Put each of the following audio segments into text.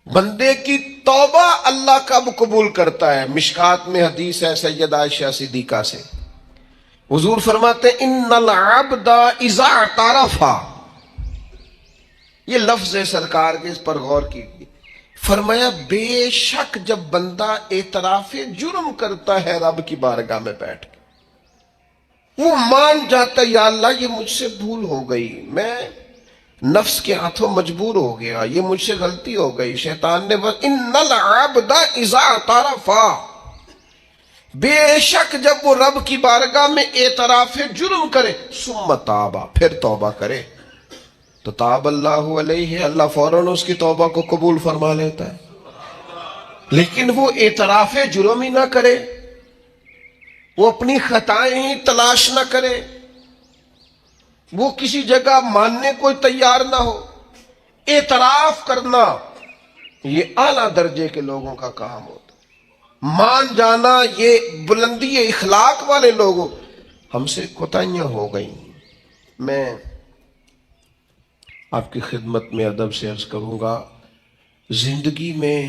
بندے کی توبہ اللہ کب قبول کرتا ہے؟ مشکات میں حدیث ہے سیدہ عائشہ صدیقہ سے، حضور فرماتے ہیں ان العبد اذا اعترف، یہ لفظ ہے سرکار کے، اس پر غور کیجیے، فرمایا بے شک جب بندہ اعتراف جرم کرتا ہے رب کی بارگاہ میں بیٹھ کے، وہ مان جاتا ہے یا اللہ یہ مجھ سے بھول ہو گئی، میں نفس کے ہاتھوں مجبور ہو گیا، یہ مجھ سے غلطی ہو گئی، شیطان نے بس ان العبد اذا اعترف، بے شک جب وہ رب کی بارگاہ میں اعتراف جرم کرے، ثم تابا، پھر توبہ کرے، تو تاب اللہ علیہ، اللہ فوراً اس کی توبہ کو قبول فرما لیتا ہے۔ لیکن وہ اعتراف جرم ہی نہ کرے، وہ اپنی خطائیں ہی تلاش نہ کرے، وہ کسی جگہ ماننے کو تیار نہ ہو۔ اعتراف کرنا یہ اعلیٰ درجے کے لوگوں کا کام ہوتا ہے، مان جانا یہ بلندی اخلاق والے لوگوں، ہم سے کوتاہیاں ہو گئیں۔ میں آپ کی خدمت میں ادب سے عرض کروں گا، زندگی میں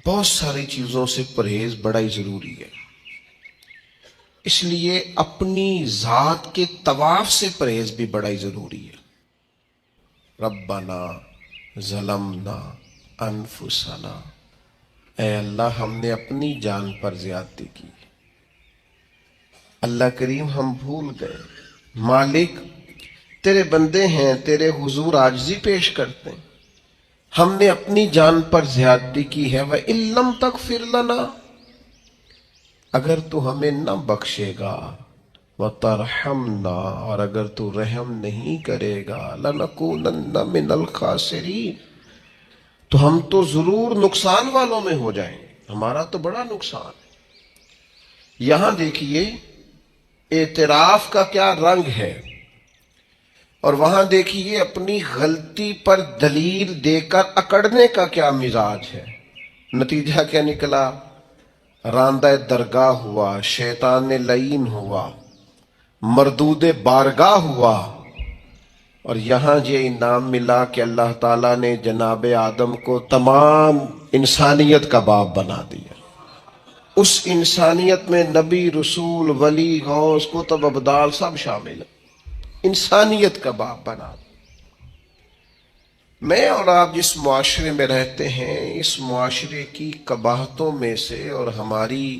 بہت ساری چیزوں سے پرہیز بڑا ہی ضروری ہے، اس لیے اپنی ذات کے طواف سے پرہیز بھی بڑا ہی ضروری ہے۔ ربنا ظلمنا انفسنا، اے اللہ ہم نے اپنی جان پر زیادتی کی، اللہ کریم ہم بھول گئے، مالک تیرے بندے ہیں، تیرے حضور عاجزی پیش کرتے ہیں، ہم نے اپنی جان پر زیادتی کی ہے، وَإِن لَّمْ تَغْفِرْ لَنَا، اگر تو ہمیں نہ بخشے گا، وَتَرْحَمْنَا، اور اگر تو رحم نہیں کرے گا، لَنَكُونَنَّ مِنَ الْخَاسِرِينَ، تو ہم تو ضرور نقصان والوں میں ہو جائیں گے، ہمارا تو بڑا نقصان ہے۔ یہاں دیکھیے اعتراف کا کیا رنگ ہے، اور وہاں دیکھیے اپنی غلطی پر دلیل دے کر اکڑنے کا کیا مزاج ہے۔ نتیجہ کیا نکلا؟ راندہ درگاہ ہوا، شیطان لعین ہوا، مردود بارگاہ ہوا، اور یہاں یہ انعام ملا کہ اللہ تعالیٰ نے جناب آدم کو تمام انسانیت کا باپ بنا دیا۔ اس انسانیت میں نبی، رسول، ولی، غوث، قطب، ابدال سب شامل ہیں، انسانیت کا باپ بنا دیا۔ میں اور آپ جس معاشرے میں رہتے ہیں، اس معاشرے کی قباحتوں میں سے اور ہماری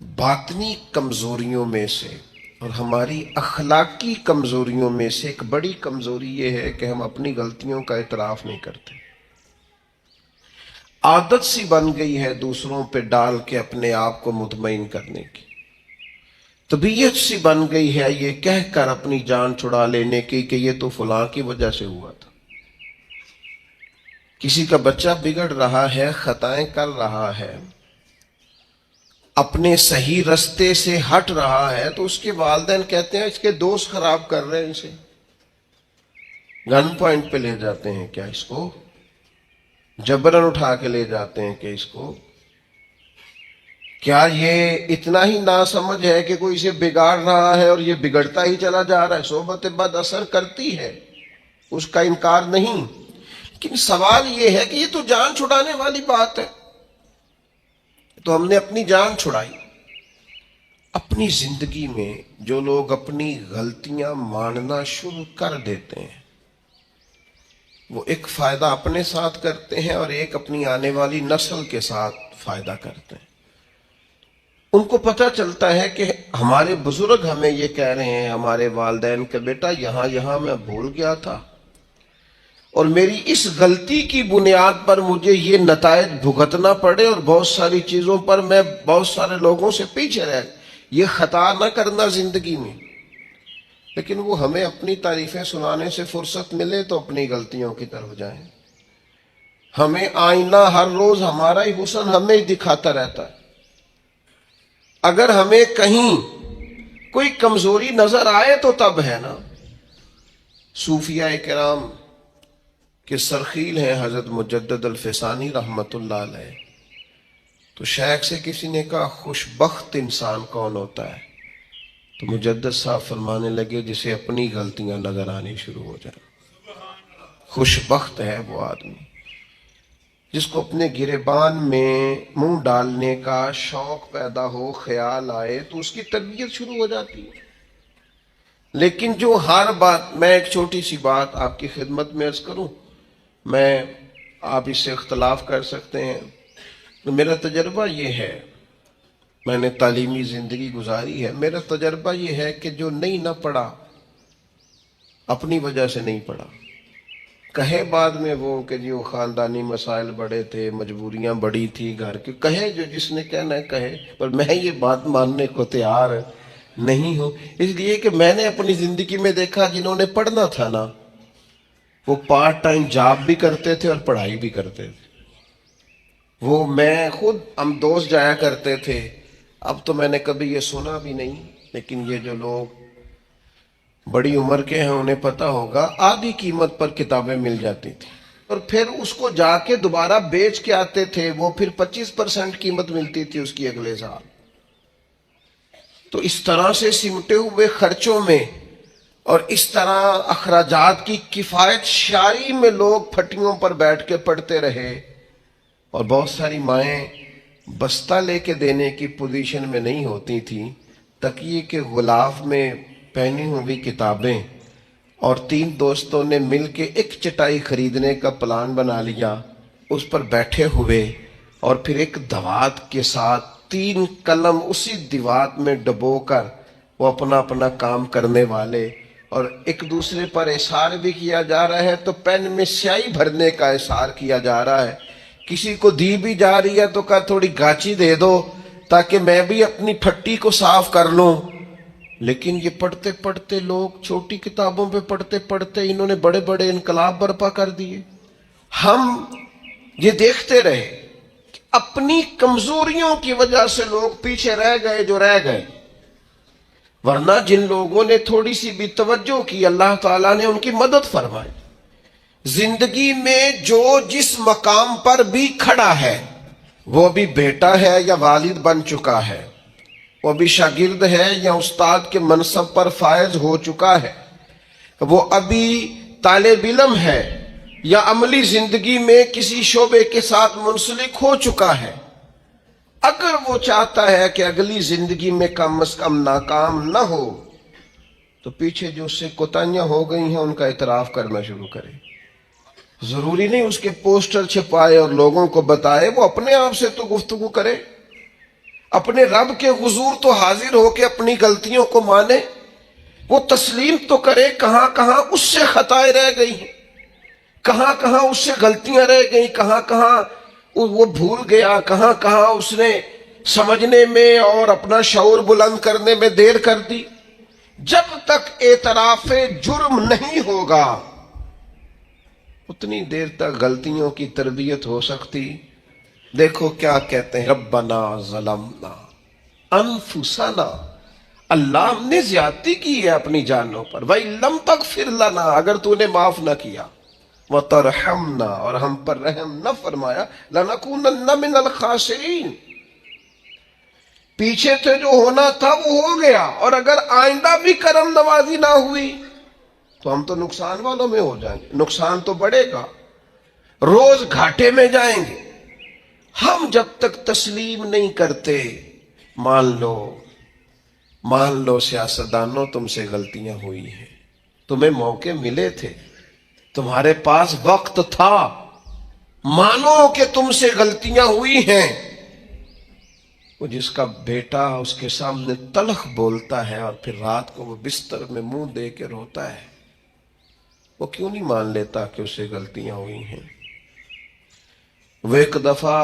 باطنی کمزوریوں میں سے اور ہماری اخلاقی کمزوریوں میں سے ایک بڑی کمزوری یہ ہے کہ ہم اپنی غلطیوں کا اعتراف نہیں کرتے۔ عادت سی بن گئی ہے دوسروں پہ ڈال کے اپنے آپ کو مطمئن کرنے کی، طبیعت سی بن گئی ہے یہ کہہ کر اپنی جان چھڑا لینے کی کہ یہ تو فلاں کی وجہ سے ہوا تھا۔ کسی کا بچہ بگڑ رہا ہے، خطائیں کر رہا ہے، اپنے صحیح رستے سے ہٹ رہا ہے، تو اس کے والدین کہتے ہیں اس کے دوست خراب کر رہے ہیں، اسے گن پوائنٹ پہ لے جاتے ہیں، کیا اس کو جبرن اٹھا کے لے جاتے ہیں کہ اس کو، کیا یہ اتنا ہی ناسمجھ ہے کہ کوئی اسے بگاڑ رہا ہے اور یہ بگڑتا ہی چلا جا رہا ہے؟ صحبت بد اثر کرتی ہے، اس کا انکار نہیں، لیکن سوال یہ ہے کہ یہ تو جان چھڑانے والی بات ہے، تو ہم نے اپنی جان چھڑائی۔ اپنی زندگی میں جو لوگ اپنی غلطیاں ماننا شروع کر دیتے ہیں، وہ ایک فائدہ اپنے ساتھ کرتے ہیں اور ایک اپنی آنے والی نسل کے ساتھ فائدہ کرتے ہیں۔ ان کو پتہ چلتا ہے کہ ہمارے بزرگ ہمیں یہ کہہ رہے ہیں، ہمارے والدین کہ بیٹا یہاں یہاں میں بھول گیا تھا، اور میری اس غلطی کی بنیاد پر مجھے یہ نتائج بھگتنا پڑے، اور بہت ساری چیزوں پر میں بہت سارے لوگوں سے پیچھے رہ، یہ خطا نہ کرنا زندگی میں۔ لیکن وہ ہمیں اپنی تعریفیں سنانے سے فرصت ملے تو اپنی غلطیوں کی طرف جائیں۔ ہمیں آئینہ ہر روز ہمارا ہی حسن ہمیں ہی دکھاتا رہتا ہے۔ اگر ہمیں کہیں کوئی کمزوری نظر آئے تو تب ہے نا۔ صوفیاء کرام کے سرخیل ہیں حضرت مجدد الفسانی رحمت اللہ علیہ، تو شیخ سے کسی نے کہا خوش بخت انسان کون ہوتا ہے؟ تو مجدد صاحب فرمانے لگے جسے اپنی غلطیاں نظر آنی شروع ہو جائیں، خوش بخت ہے وہ آدمی۔ جس کو اپنے گریبان میں منہ ڈالنے کا شوق پیدا ہو، خیال آئے، تو اس کی تربیت شروع ہو جاتی ہے۔ لیکن جو ہر بات، میں ایک چھوٹی سی بات آپ کی خدمت میں عرض کروں، آپ اس سے اختلاف کر سکتے ہیں، تو میرا تجربہ یہ ہے، میں نے تعلیمی زندگی گزاری ہے، میرا تجربہ یہ ہے کہ جو نہیں نہ پڑھا، اپنی وجہ سے نہیں پڑھا، کہے بعد میں وہ کہ جو خاندانی مسائل بڑے تھے، مجبوریاں بڑی تھی گھر کی، کہے جو جس نے کہنا ہے کہے، پر میں یہ بات ماننے کو تیار نہیں ہوں، اس لیے کہ میں نے اپنی زندگی میں دیکھا جنہوں نے پڑھنا تھا نا، وہ پارٹ ٹائم جاب بھی کرتے تھے اور پڑھائی بھی کرتے تھے۔ وہ میں خود، ہم دوست جایا کرتے تھے، اب تو میں نے کبھی یہ سنا بھی نہیں، لیکن یہ جو لوگ بڑی عمر کے ہیں انہیں پتہ ہوگا، آدھی قیمت پر کتابیں مل جاتی تھی اور پھر اس کو جا کے دوبارہ بیچ کے آتے تھے، وہ پھر 25% قیمت ملتی تھی اس کی اگلے سال۔ تو اس طرح سے سمٹے ہوئے خرچوں میں اور اس طرح اخراجات کی کفایت شاری میں لوگ پھٹیوں پر بیٹھ کے پڑھتے رہے، اور بہت ساری مائیں بستہ لے کے دینے کی پوزیشن میں نہیں ہوتی تھیں، تکیے کے غلاف میں پہنی ہوئی کتابیں، اور 3 دوستوں نے مل کے ایک چٹائی خریدنے کا پلان بنا لیا، اس پر بیٹھے ہوئے، اور پھر ایک دوات کے ساتھ 3 قلم اسی دوات میں ڈبو کر وہ اپنا اپنا کام کرنے والے، اور ایک دوسرے پر احسار بھی کیا جا رہا ہے، تو پین میں سیاہی بھرنے کا احسار کیا جا رہا ہے، کسی کو دی بھی جا رہی ہے تو کہا تھوڑی گاچی دے دو تاکہ میں بھی اپنی پھٹی کو صاف کر لوں۔ لیکن یہ پڑھتے پڑھتے لوگ، چھوٹی کتابوں پہ پڑھتے پڑھتے انہوں نے بڑے بڑے انقلاب برپا کر دیے۔ ہم یہ دیکھتے رہے کہ اپنی کمزوریوں کی وجہ سے لوگ پیچھے رہ گئے جو رہ گئے، ورنہ جن لوگوں نے تھوڑی سی بھی توجہ کی، اللہ تعالیٰ نے ان کی مدد فرمائی۔ زندگی میں جو جس مقام پر بھی کھڑا ہے، وہ بھی بیٹا ہے یا والد بن چکا ہے، وہ بھی شاگرد ہے یا استاد کے منصب پر فائز ہو چکا ہے، وہ ابھی طالب علم ہے یا عملی زندگی میں کسی شعبے کے ساتھ منسلک ہو چکا ہے، اگر وہ چاہتا ہے کہ اگلی زندگی میں کم از کم ناکام نہ ہو، تو پیچھے جو اس سے کوتاہیاں ہو گئی ہیں ان کا اعتراف کرنا شروع کرے۔ ضروری نہیں اس کے پوسٹر چھپائے اور لوگوں کو بتائے، وہ اپنے آپ سے تو گفتگو کرے، اپنے رب کے حضور تو حاضر ہو کے اپنی غلطیوں کو مانے، وہ تسلیم تو کرے کہاں کہاں اس سے خطائیں رہ گئی ہیں، کہاں کہاں اس سے غلطیاں رہ گئی، کہاں کہاں وہ بھول گیا، کہاں کہاں اس نے سمجھنے میں اور اپنا شعور بلند کرنے میں دیر کر دی۔ جب تک اعتراف جرم نہیں ہوگا اتنی دیر تک غلطیوں کی تربیت ہو سکتی۔ دیکھو کیا کہتے ہیں، ربنا ظلمنا انفسنا، اللہ ہم نے زیادتی کی ہے اپنی جانوں پر، وَإِن لَمْ تَغْفِرْ لَنَا، اگر تو نے معاف نہ کیا، وَتَرْحَمْنَا، اور ہم پر رحم نہ فرمایا، لَنَكُونَنَّ مِنَ الْخَاسِرِينَ، پیچھے سے جو ہونا تھا وہ ہو گیا، اور اگر آئندہ بھی کرم نوازی نہ ہوئی تو ہم تو نقصان والوں میں ہو جائیں گے، نقصان تو بڑھے گا، روز گھاٹے میں جائیں گے۔ ہم جب تک تسلیم نہیں کرتے، مان لو سیاستدانوں تم سے غلطیاں ہوئی ہیں، تمہیں موقع ملے تھے، تمہارے پاس وقت تھا، مانو کہ تم سے غلطیاں ہوئی ہیں۔ وہ جس کا بیٹا اس کے سامنے تلخ بولتا ہے اور پھر رات کو وہ بستر میں منہ دے کے روتا ہے، وہ کیوں نہیں مان لیتا کہ اس سے غلطیاں ہوئی ہیں؟ وہ ایک دفعہ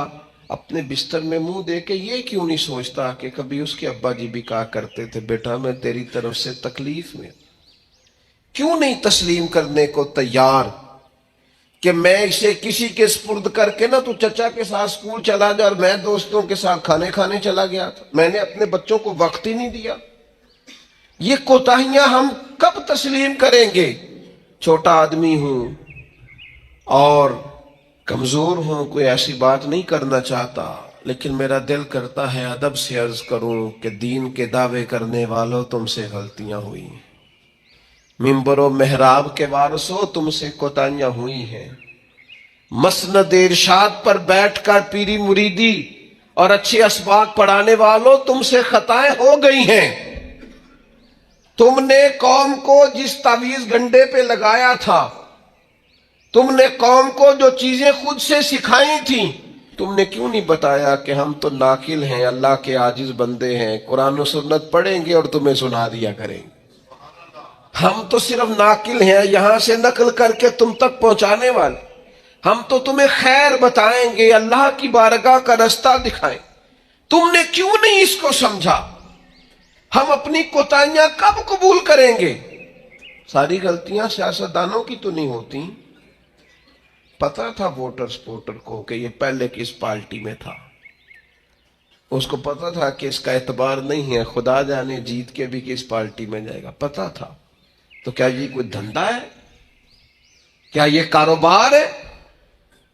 اپنے بستر میں منہ دے کے یہ کیوں نہیں سوچتا کہ کبھی اس کے ابا جی بھی کہا کرتے تھے، بیٹا میں تیری طرف سے تکلیف میں، کیوں نہیں تسلیم کرنے کو تیار کہ میں اسے کسی کے سپرد کر کے نا تو چچا کے ساتھ سکول چلا جا، اور میں دوستوں کے ساتھ کھانے چلا گیا تھا، میں نے اپنے بچوں کو وقت ہی نہیں دیا۔ یہ کوتاہیاں ہم کب تسلیم کریں گے؟ چھوٹا آدمی ہوں اور کمزور ہوں، کوئی ایسی بات نہیں کرنا چاہتا، لیکن میرا دل کرتا ہے ادب سے عرض کروں کہ دین کے دعوے کرنے والوں تم سے غلطیاں ہوئی، منبر و محراب کے وارثوں تم سے کوتاہیاں ہوئی ہیں، مسند ارشاد پر بیٹھ کر پیری مریدی اور اچھے اسباق پڑھانے والوں تم سے خطائیں ہو گئی ہیں. تم نے قوم کو جس تعویذ گنڈے پہ لگایا تھا، تم نے قوم کو جو چیزیں خود سے سکھائی تھیں، تم نے کیوں نہیں بتایا کہ ہم تو ناقل ہیں، اللہ کے عاجز بندے ہیں، قرآن و سنت پڑھیں گے اور تمہیں سنا دیا کریں گے. ہم تو صرف ناقل ہیں، یہاں سے نقل کر کے تم تک پہنچانے والے. ہم تو تمہیں خیر بتائیں گے، اللہ کی بارگاہ کا رستہ دکھائیں. تم نے کیوں نہیں اس کو سمجھا؟ ہم اپنی کوتاہیاں کب قبول کریں گے؟ ساری غلطیاں سیاستدانوں کی تو نہیں ہوتی. پتا تھا ووٹر کو کہ یہ پہلے کس پارٹی میں تھا، اس کو پتا تھا کہ اس کا اعتبار نہیں ہے، خدا جانے جیت کے بھی کس پارٹی میں جائے گا، پتا تھا. تو کیا یہ کوئی دھندا ہے؟ کیا یہ کاروبار ہے؟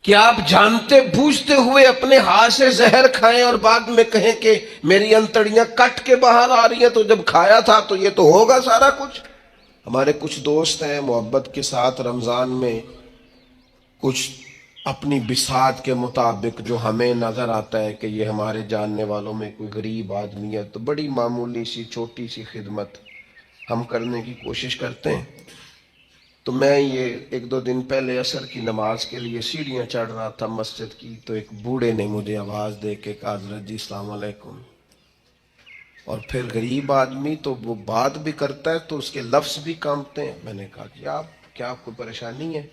کیا آپ جانتے بوجھتے ہوئے اپنے ہاتھ سے زہر کھائیں اور بعد میں کہیں کہ میری انتڑیاں کٹ کے باہر آ رہی ہیں، تو جب کھایا تھا تو یہ تو ہوگا سارا کچھ. ہمارے کچھ دوست ہیں محبت کے ساتھ رمضان میں کچھ اپنی بساط کے مطابق جو ہمیں نظر آتا ہے کہ یہ ہمارے جاننے والوں میں کوئی غریب آدمی ہے، تو بڑی معمولی سی چھوٹی سی خدمت ہم کرنے کی کوشش کرتے ہیں. تو میں یہ 1-2 دن پہلے عصر کی نماز کے لیے سیڑھیاں چڑھ رہا تھا مسجد کی، تو ایک بوڑھے نے مجھے آواز دے کے کہا حضرت جی السلام علیکم. اور پھر غریب آدمی تو وہ بات بھی کرتا ہے تو اس کے لفظ بھی کانپتے ہیں. میں نے کہا کہ کیا آپ کو پریشانی ہے؟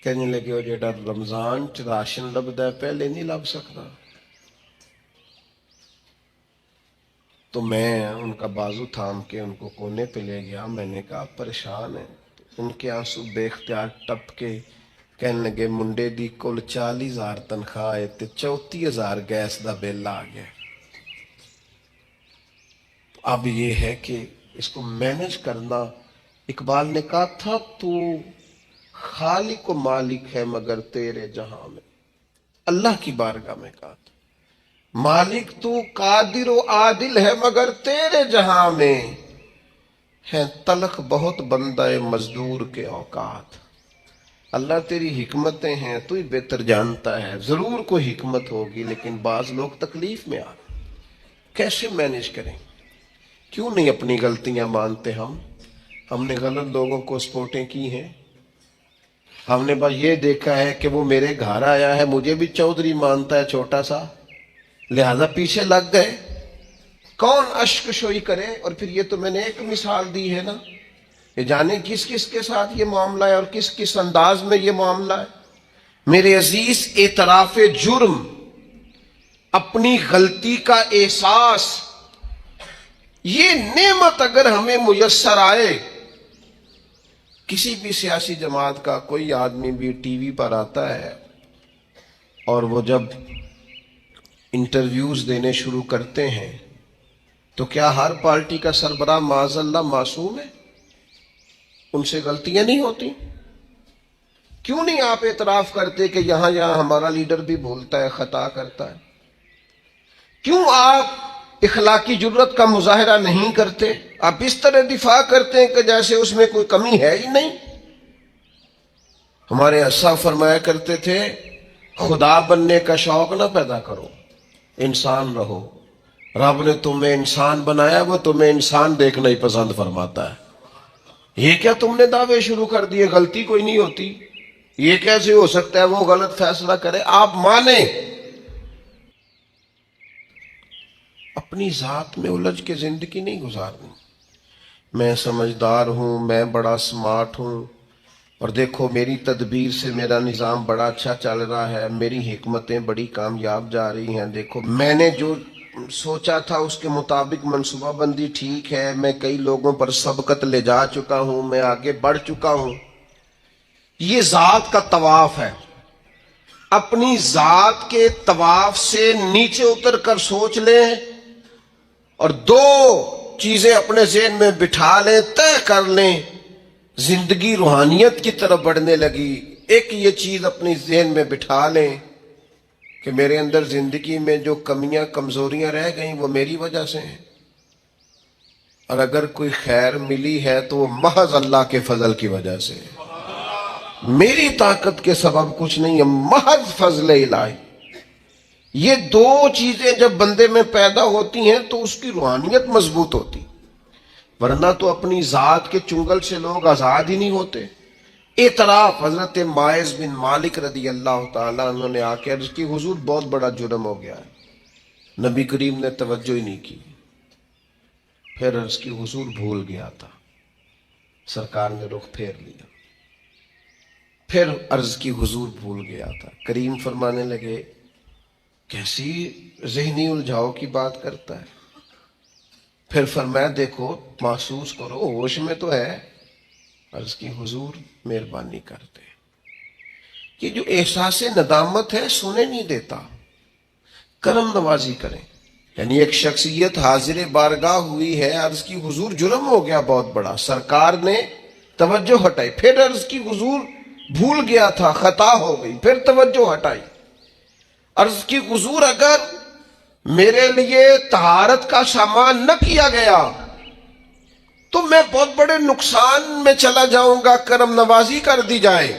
کہنے لگے وہ جیڑا رمضان چ راشن لبدا ہے پہلے نہیں لب سکتا. تو میں ان کا بازو تھام کے ان کو کونے پہ لے گیا. میں نے کہا پریشان ہیں. ان کے آنسو بے اختیار ٹپ کے کہنے لگے منڈے دی کل 40,000 تنخواہ ہے تے 34,000 گیس دا بل آ گیا. اب یہ ہے کہ اس کو مینج کرنا. اقبال نے کہا تھا تو خالق و مالک ہے مگر تیرے جہاں میں. اللہ کی بارگاہ میں کہا تھا مالک تو قادر و عادل ہے مگر تیرے جہاں میں ہے تلخ بہت بندہ مزدور کے اوقات. اللہ تیری حکمتیں ہیں، تو ہی بہتر جانتا ہے. ضرور کوئی حکمت ہوگی لیکن بعض لوگ تکلیف میں آ گئے، کیسے مینج کریں؟ کیوں نہیں اپنی غلطیاں مانتے؟ ہم نے غلط لوگوں کو سپورٹیں کی ہیں. ہم نے بس یہ دیکھا ہے کہ وہ میرے گھر آیا ہے، مجھے بھی چودھری مانتا ہے چھوٹا سا، لہذا پیچھے لگ گئے. کون اشک شوئی کرے؟ اور پھر یہ تو میں نے ایک مثال دی ہے نا، یہ جانے کس کس کے ساتھ یہ معاملہ ہے اور کس کس انداز میں یہ معاملہ ہے. میرے عزیز، اعتراف جرم، اپنی غلطی کا احساس، یہ نعمت اگر ہمیں میسر آئے. کسی بھی سیاسی جماعت کا کوئی آدمی بھی ٹی وی پر آتا ہے اور وہ جب انٹرویوز دینے شروع کرتے ہیں تو کیا ہر پارٹی کا سربراہ معاذ اللہ معصوم ہے؟ ان سے غلطیاں نہیں ہوتی؟ کیوں نہیں آپ اعتراف کرتے کہ یہاں ہمارا لیڈر بھی بھولتا ہے، خطا کرتا ہے؟ کیوں آپ اخلاقی جرت کا مظاہرہ نہیں کرتے؟ آپ اس طرح دفاع کرتے ہیں کہ جیسے اس میں کوئی کمی ہے ہی نہیں. ہمارے اسا فرمایا کرتے تھے خدا بننے کا شوق نہ پیدا کرو، انسان رہو. رب نے تمہیں انسان بنایا، وہ تمہیں انسان دیکھنا ہی پسند فرماتا ہے. یہ کیا تم نے دعوے شروع کر دیے غلطی کوئی نہیں ہوتی؟ یہ کیسے ہو سکتا ہے وہ غلط فیصلہ کرے؟ آپ مانیں. اپنی ذات میں الجھ کے زندگی نہیں گزارنی. میں سمجھدار ہوں، میں بڑا سمارٹ ہوں، اور دیکھو میری تدبیر سے میرا نظام بڑا اچھا چل رہا ہے، میری حکمتیں بڑی کامیاب جا رہی ہیں، دیکھو میں نے جو سوچا تھا اس کے مطابق منصوبہ بندی ٹھیک ہے، میں کئی لوگوں پر سبقت لے جا چکا ہوں، میں آگے بڑھ چکا ہوں. یہ ذات کا طواف ہے. اپنی ذات کے طواف سے نیچے اتر کر سوچ لیں اور 2 چیزیں اپنے ذہن میں بٹھا لیں، طے کر لیں زندگی روحانیت کی طرف بڑھنے لگی. ایک یہ چیز اپنی ذہن میں بٹھا لیں کہ میرے اندر زندگی میں جو کمیاں کمزوریاں رہ گئیں وہ میری وجہ سے ہیں، اور اگر کوئی خیر ملی ہے تو وہ محض اللہ کے فضل کی وجہ سے ہے. میری طاقت کے سبب کچھ نہیں ہے، محض فضل الہی۔ یہ دو چیزیں جب بندے میں پیدا ہوتی ہیں تو اس کی روحانیت مضبوط ہوتی، ورنہ تو اپنی ذات کے چنگل سے لوگ آزاد ہی نہیں ہوتے۔ اعتراف حضرت ماعز بن مالک رضی اللہ تعالیٰ عنہ نے آ کے عرض کی حضور بہت بڑا جرم ہو گیا ہے۔ نبی کریم نے توجہ ہی نہیں کی۔ پھر عرض کی حضور بھول گیا تھا۔ سرکار نے رخ پھیر لیا۔ پھر عرض کی حضور بھول گیا تھا۔ کریم فرمانے لگے کیسی ذہنی الجھاؤ کی بات کرتا ہے۔ پھر فرمایا دیکھو محسوس کرو ہوش میں تو ہے۔ عرض کی حضور مہربانی کرتے، یہ جو احساس ندامت ہے سونے نہیں دیتا، کرم نوازی کریں۔ یعنی ایک شخصیت حاضر بارگاہ ہوئی ہے، عرض کی حضور جرم ہو گیا بہت بڑا، سرکار نے توجہ ہٹائی۔ پھر عرض کی حضور بھول گیا تھا، خطا ہو گئی، پھر توجہ ہٹائی۔ عرض کی حضور اگر میرے لیے طہارت کا سامان نہ کیا گیا تو میں بہت بڑے نقصان میں چلا جاؤں گا، کرم نوازی کر دی جائے۔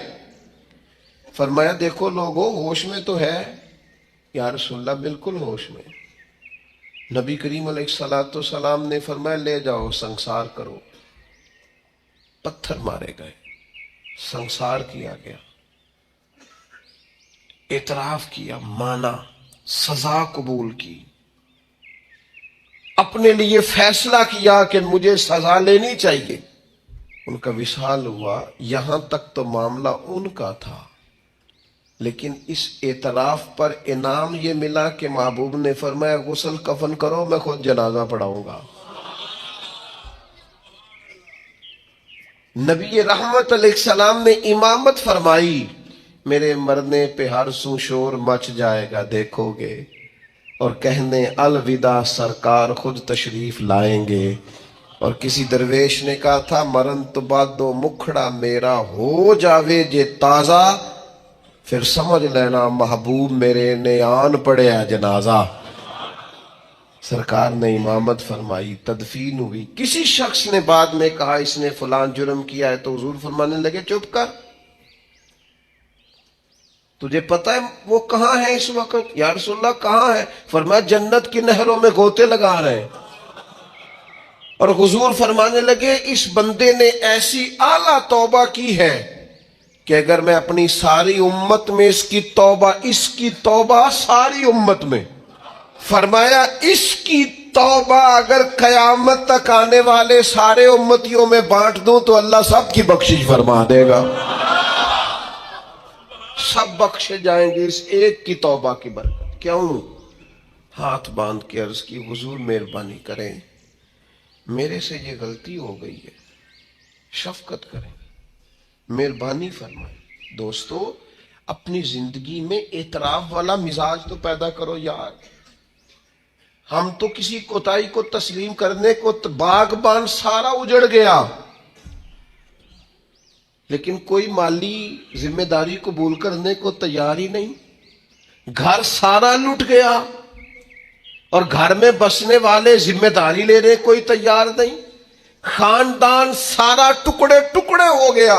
فرمایا دیکھو لوگو ہوش میں تو ہے۔ یا رسول اللہ بالکل ہوش میں۔ نبی کریم علیہ الصلوۃ والسلام نے فرمایا لے جاؤ سنسار کرو۔ پتھر مارے گئے، سنسار کیا گیا، اعتراف کیا، مانا، سزا قبول کی، اپنے لیے فیصلہ کیا کہ مجھے سزا لینی چاہیے۔ ان کا وصال ہوا۔ یہاں تک تو معاملہ ان کا تھا، لیکن اس اعتراف پر انعام یہ ملا کہ محبوب نے فرمایا غسل کفن کرو، میں خود جنازہ پڑھاؤں گا۔ نبی رحمت علیہ السلام نے امامت فرمائی، میرے مرنے پہ ہر سو شور مچ جائے گا دیکھو گے، اور کہنے الوداع سرکار خود تشریف لائیں گے۔ اور کسی درویش نے کہا تھا مرن تو بعد دو مکھڑا میرا ہو جاوے جے تازہ، پھر سمجھ لینا محبوب میرے نے آن پڑے ہے جنازہ۔ سرکار نے امامت فرمائی، تدفین ہوئی۔ کسی شخص نے بعد میں کہا اس نے فلان جرم کیا ہے، تو حضور فرمانے لگے چپ کر، تجھے پتہ ہے وہ کہاں ہے اس وقت؟ یا رسول اللہ کہاں ہے؟ فرمایا جنت کی نہروں میں غوطے لگا رہے ہیں۔ اور حضور فرمانے لگے اس بندے نے ایسی اعلیٰ توبہ کی ہے کہ اگر میں اپنی ساری امت میں اس کی توبہ ساری امت میں، فرمایا اس کی توبہ اگر قیامت تک آنے والے سارے امتیوں میں بانٹ دوں تو اللہ سب کی بخشش فرما دے گا، سب بخشے جائیں گے اس ایک کی توبہ کی برکت۔ کیوں؟ ہاتھ باندھ کے عرض کی حضور مہربانی کریں، میرے سے یہ غلطی ہو گئی ہے، شفقت کریں، مہربانی فرمائیں۔ دوستو اپنی زندگی میں اعتراف والا مزاج تو پیدا کرو یار۔ ہم تو کسی کوتاہی کو تسلیم کرنے کو باغبان سارا اجڑ گیا، لیکن کوئی مالی ذمہ داری قبول کرنے کو تیار ہی نہیں۔ گھر سارا لٹ گیا اور گھر میں بسنے والے ذمہ داری لینے کوئی تیار نہیں۔ خاندان سارا ٹکڑے ٹکڑے ہو گیا،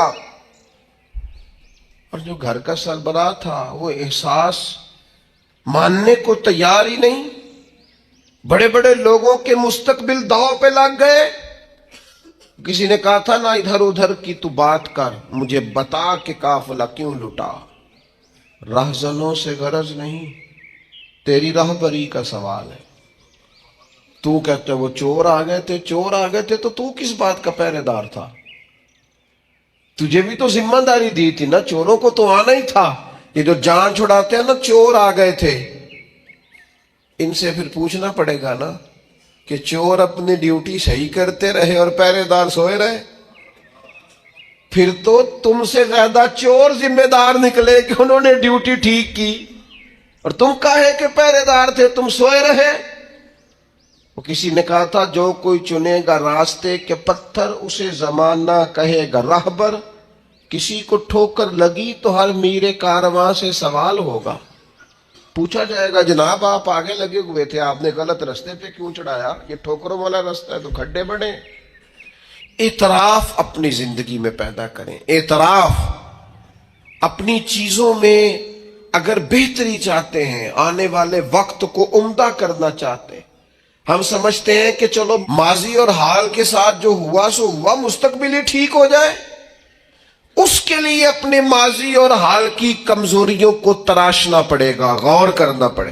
اور جو گھر کا سربراہ تھا وہ احساس ماننے کو تیار ہی نہیں۔ بڑے بڑے لوگوں کے مستقبل داؤ پہ لگ گئے۔ کسی نے کہا تھا نہ ادھر ادھر کی تو بات کر، مجھے بتا کہ قافلہ کیوں لٹا۔ رہزنوں سے غرض نہیں، تیری رہبری کا سوال ہے۔ تو کہتے وہ چور آ گئے تھے، چور آ گئے تھے تو کس بات کا پہرے دار تھا؟ تجھے بھی تو ذمہ داری دی تھی نا، چوروں کو تو آنا ہی تھا۔ یہ جو جان چھڑاتے ہیں نا چور آ گئے تھے، ان سے پھر پوچھنا پڑے گا نا کہ چور اپنی ڈیوٹی صحیح کرتے رہے اور پہرے دار سوئے رہے؟ پھر تو تم سے زیادہ چور ذمہ دار نکلے کہ انہوں نے ڈیوٹی ٹھیک کی، اور تم کہے کہ پہرے دار تھے تم سوئے رہے۔ وہ کسی نے کہا تھا جو کوئی چنے گا راستے کے پتھر اسے زمانہ کہے گا راہبر، کسی کو ٹھوکر لگی تو ہر میرے کارواں سے سوال ہوگا، پوچھا جائے گا جناب آپ آگے لگے ہوئے تھے، آپ نے غلط رستے پہ کیوں چڑھایا؟ یہ ٹھوکروں والا رستہ ہے تو کھڈے بڑے۔ اعتراف اپنی زندگی میں پیدا کریں، اعتراف۔ اپنی چیزوں میں اگر بہتری چاہتے ہیں، آنے والے وقت کو عمدہ کرنا چاہتے ہیں، ہم سمجھتے ہیں کہ چلو ماضی اور حال کے ساتھ جو ہوا سو ہوا، مستقبل ہی ٹھیک ہو جائے، اس کے لیے اپنے ماضی اور حال کی کمزوریوں کو تراشنا پڑے گا، غور کرنا پڑے،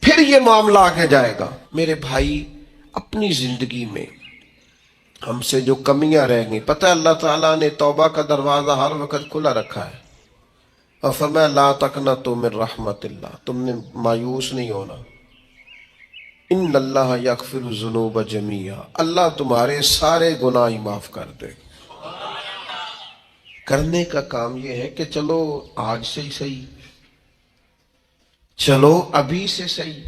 پھر یہ معاملہ آگے جائے گا۔ میرے بھائی، اپنی زندگی میں ہم سے جو کمیاں رہ گئی، پتہ ہے اللہ تعالیٰ نے توبہ کا دروازہ ہر وقت کھلا رکھا ہے، اور فرمایا لا تقنطوا من رحمت اللہ، تم نے مایوس نہیں ہونا، ان اللہ یغفر الذنوب جمیعا، اللہ تمہارے سارے گناہ ہی معاف کر دے۔ کرنے کا کام یہ ہے کہ چلو آج سے ہی صحیح، چلو ابھی سے صحیح۔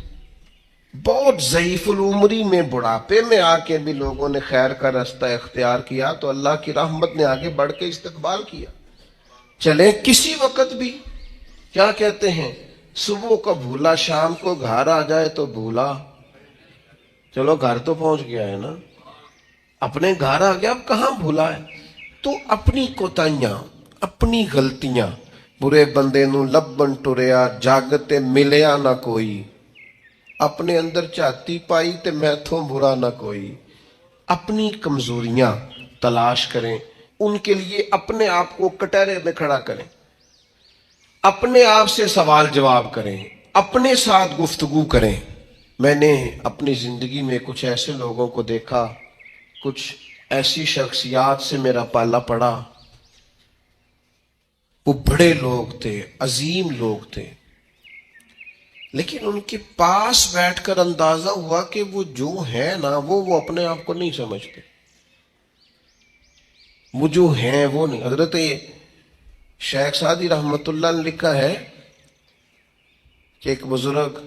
بہت ضعیف العمری میں، بڑھاپے میں آ کے بھی لوگوں نے خیر کا راستہ اختیار کیا تو اللہ کی رحمت نے آگے بڑھ کے استقبال کیا۔ چلیں کسی وقت بھی، کیا کہتے ہیں، صبح کو بھولا شام کو گھر آ جائے تو بھولا، چلو گھر تو پہنچ گیا ہے نا، اپنے گھر آ گیا، اب کہاں بھولا ہے؟ تو اپنی کوتاہیاں، اپنی غلطیاں، برے بندے نو لبن ٹریا جاگتے ملیا نہ کوئی، اپنے اندر چاہتی پائی تے میتھوں برا نہ کوئی۔ اپنی کمزوریاں تلاش کریں، ان کے لیے اپنے آپ کو کٹہرے میں کھڑا کریں، اپنے آپ سے سوال جواب کریں، اپنے ساتھ گفتگو کریں۔ میں نے اپنی زندگی میں کچھ ایسے لوگوں کو دیکھا، کچھ ایسی شخصیات سے میرا پالا پڑا، وہ بڑے لوگ تھے، عظیم لوگ تھے، لیکن ان کے پاس بیٹھ کر اندازہ ہوا کہ وہ جو ہیں نا، وہ اپنے آپ کو نہیں سمجھتے، وہ جو ہیں وہ نہیں۔ حضرت شیخ سعدی رحمت اللہ نے لکھا ہے کہ ایک بزرگ